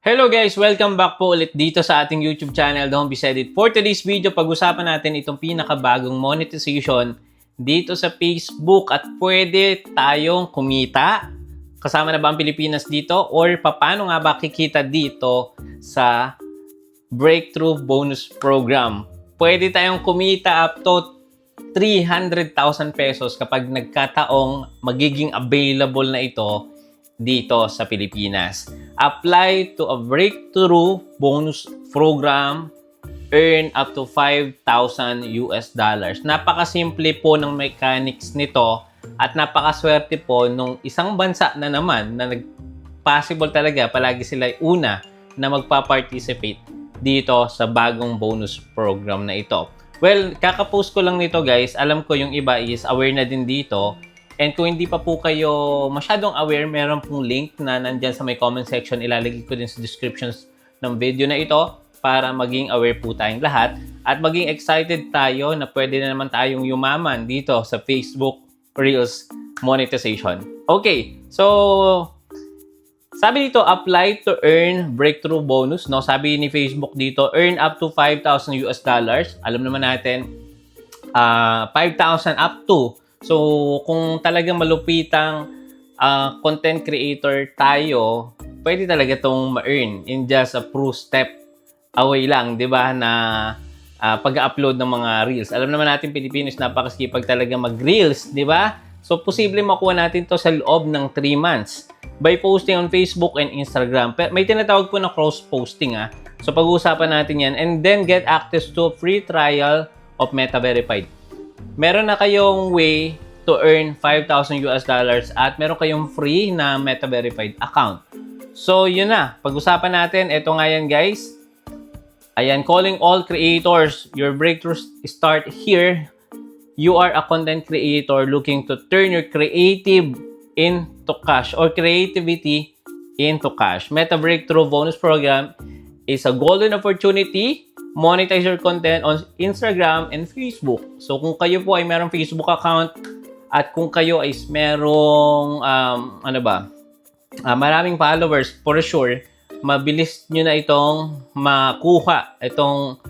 Hello guys! Welcome back po ulit dito sa ating YouTube channel, Don't Be Said It. For today's video, pag-usapan natin itong pinakabagong monetization dito sa Facebook at pwede tayong kumita. Kasama na ba ang Pilipinas dito? Or paano nga ba kikita dito sa Breakthrough Bonus Program? Pwede tayong kumita up to 300,000 pesos kapag nagkataong magiging available na ito dito sa Pilipinas. Apply to a breakthrough bonus program, earn up to $5,000 US. Napakasimple po ng mechanics nito at napakaswerte po nung isang bansa na naman na possible talaga palagi sila una na magpa-participate dito sa bagong bonus program na ito. Well, kakapost ko lang nito guys. Alam ko yung iba is aware na din dito. And kung hindi pa po kayo masyadong aware, meron pong link na nandyan sa may comment section. Ilalagay ko din sa descriptions ng video na ito para maging aware po tayong lahat at maging excited tayo na pwede na naman tayong yumaman dito sa Facebook Reels monetization. Okay, so sabi dito, apply to earn breakthrough bonus. No? Sabi ni Facebook dito, earn up to $5,000 US. Alam naman natin, 5,000 up to. So, kung talagang malupitang content creator tayo, pwede talaga itong ma-earn in just a few step away lang, di ba, na pag-upload ng mga reels. Alam naman natin, Pilipinos, napakasikipag talaga mag-reels, di ba? So, posible makuha natin to sa loob ng 3 months by posting on Facebook and Instagram. May tinatawag po na cross-posting, So, pag-uusapan natin yan. And then, get access to a free trial of Meta Verified. Meron na kayong way to earn $5,000 at meron kayong free na Meta Verified account. So, yun na. Pag-usapan natin. Ito nga yan, guys. Ayan, calling all creators. Your breakthroughs start here. You are a content creator looking to turn your creative into cash or creativity into cash. Meta Breakthrough Bonus Program is a golden opportunity. Monetize your content on Instagram and Facebook. So, kung kayo po ay merong Facebook account at kung kayo ay merong, maraming followers, for sure, mabilis nyo na itong makuha itong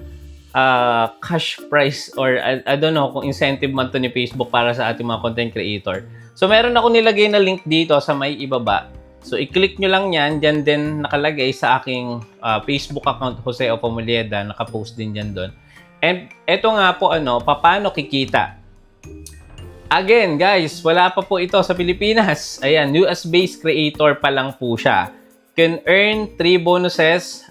cash prize or I don't know kung incentive man to ni Facebook para sa ating mga content creator. So, meron ako nilagay na link dito sa may ibaba. So, i-click nyo lang yan. Diyan din nakalagay sa aking Facebook account, Jose Opomolieda. Nakapost din dyan doon. And ito nga po, paano kikita? Again, guys, wala pa po ito sa Pilipinas. Ayan, US-based creator pa lang po siya. Can earn 3 bonuses.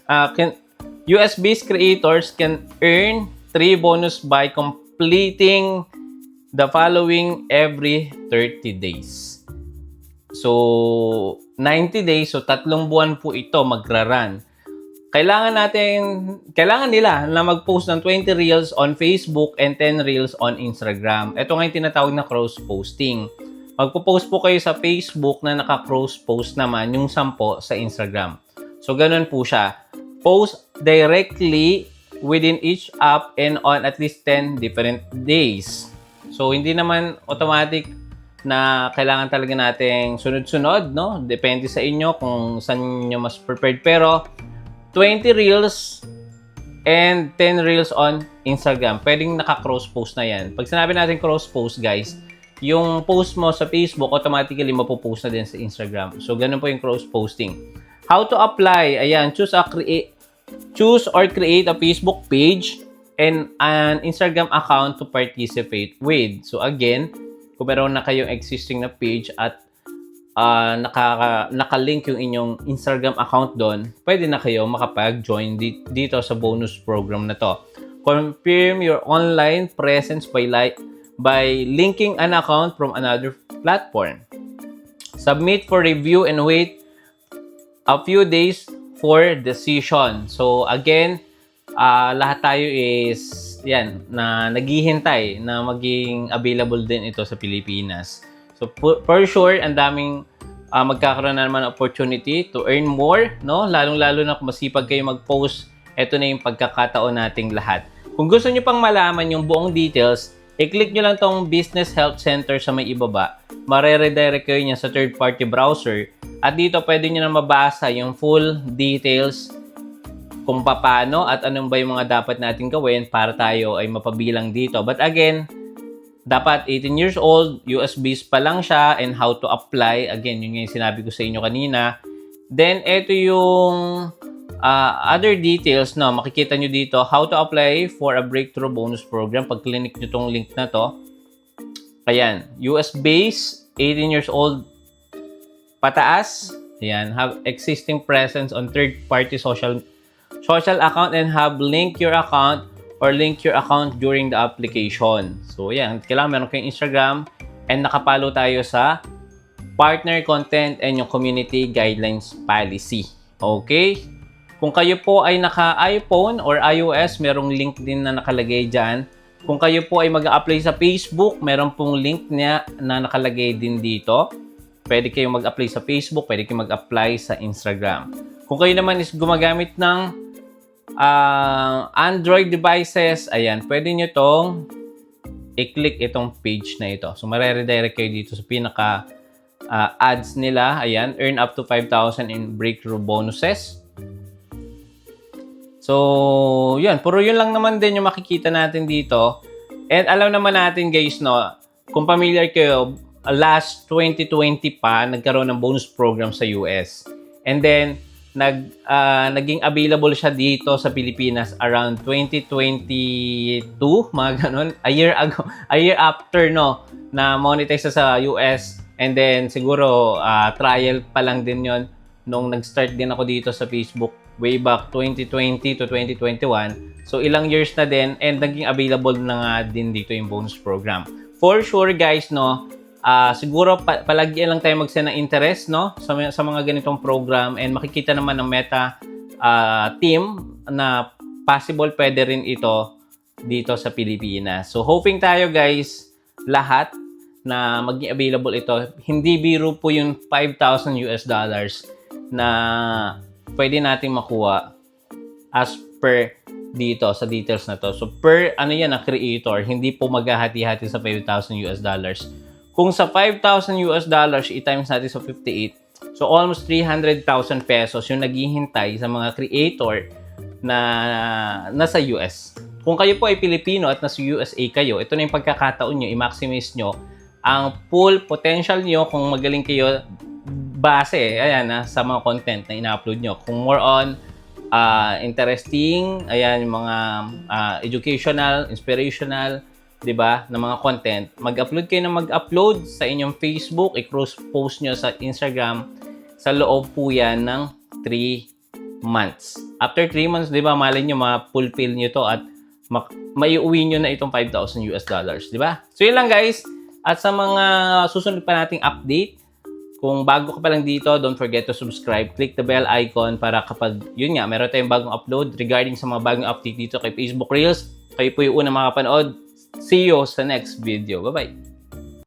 US-based creators can earn 3 bonus by completing the following every 30 days. So, 90 days, so 3 buwan po ito magra-run. Kailangan nila na mag-post ng 20 reels on Facebook and 10 reels on Instagram. Ito nga yung tinatawag na cross-posting. Magpo-post po kayo sa Facebook na naka-cross-post naman yung 10 sa Instagram. So, ganun po siya. Post directly within each app and on at least 10 different days. So, hindi naman automatic na kailangan talaga nating sunod-sunod, no? Depende sa inyo kung saan nyo mas prepared. Pero, 20 reels and 10 reels on Instagram. Pwedeng naka-cross-post na yan. Pag sinabi natin cross-post, guys, yung post mo sa Facebook, automatically mapopost na din sa Instagram. So, ganun po yung cross-posting. How to apply? Ayan, choose or create a Facebook page and an Instagram account to participate with. So, again, kung meron na kayong existing na page at nakalink yung inyong Instagram account doon, pwede na kayo makapag-join dito sa bonus program na to. Confirm your online presence by linking an account from another platform. Submit for review and wait a few days for decision. So again, lahat tayo is yan, na naghihintay na maging available din ito sa Pilipinas. So, for sure, ang daming magkakaroon na naman opportunity to earn more, no? Lalong-lalo na kung masipag kayo mag-post, ito na yung pagkakataon nating lahat. Kung gusto nyo pang malaman yung buong details, i-click nyo lang tong Business Help Center sa may ibaba. Mare-redirect kayo niya sa third-party browser At dito pwede nyo na mabasa yung full details kung paano at anong ba yung mga dapat natin gawin para tayo ay mapabilang dito. But again, dapat 18 years old, US-based pa lang siya, and how to apply. Again, yun yung sinabi ko sa inyo kanina. Then, ito yung other details, no? Makikita nyo dito, how to apply for a breakthrough bonus program. Pag clinic nyo tong link na to, ayan, US-based, 18 years old, pataas. Ayan, have existing presence on third-party social account and have link your account or link your account during the application. So, ayan, kailangan meron kayong Instagram and nakapalo tayo sa partner content and yung community guidelines policy. Okay? Kung kayo po ay naka-iPhone or iOS, merong link din na nakalagay dyan. Kung kayo po ay mag-apply sa Facebook, meron pong link niya na nakalagay din dito. Pwede kayong mag-apply sa Facebook, pwede kayong mag-apply sa Instagram. Kung kayo naman is gumagamit ng Android devices, ayan, pwede nyo tong i-click itong page na ito. So, mare-redirect kayo dito sa pinaka ads nila. Ayan, earn up to 5,000 in breakthrough bonuses. So, yun. Puro yun lang naman din yung makikita natin dito. And alam naman natin, guys, no, kung familiar kayo, last 2020 pa, nagkaroon ng bonus program sa US. And then, naging available siya dito sa Pilipinas around 2022, mga ganun. A year after, no, na monetize sa US. And then, siguro, trial pa lang din yon nung nag-start din ako dito sa Facebook way back 2020 to 2021. So, ilang years na din and naging available na nga din dito yung bonus program. For sure, guys, no, siguro palagi lang tayo mag-send ng interest, no, sa mga ganitong program, and makikita naman ng Meta team na possible pwede rin ito dito sa Pilipinas. So, hoping tayo, guys, lahat na maging available ito. Hindi biro po yung $5,000 na pwede nating makuha as per dito sa details na to. So, per ano yan, creator, hindi po maghahati-hati sa $5,000. Kung sa $5,000 i-times natin sa 58, so almost 300,000 pesos yung naghihintay sa mga creator na nasa US. Kung kayo po ay Pilipino at nasa USA kayo, ito na yung pagkakataon nyo, i-maximize nyo ang full potential nyo kung magaling kayo base, ayan, sa mga content na ina-upload nyo. Kung more on interesting, ayan, yung mga educational, inspirational, 'di ba, na mga content, mag-upload kayo na mag-upload sa inyong Facebook, i-cross-post nyo sa Instagram, sa loob po yan ng 3 months. After 3 months, 'di ba, malay nyo, ma-fulfill nyo to at maiuwi nyo na itong $5,000, 'di ba? So, yun lang, guys. At sa mga susunod pa nating update, kung bago ka pa lang dito, don't forget to subscribe. Click the bell icon para kapag, yun nga, meron tayong bagong upload regarding sa mga bagong update dito kay Facebook Reels, kayo po yung unang makapanood. See you sa next video. Bye-bye!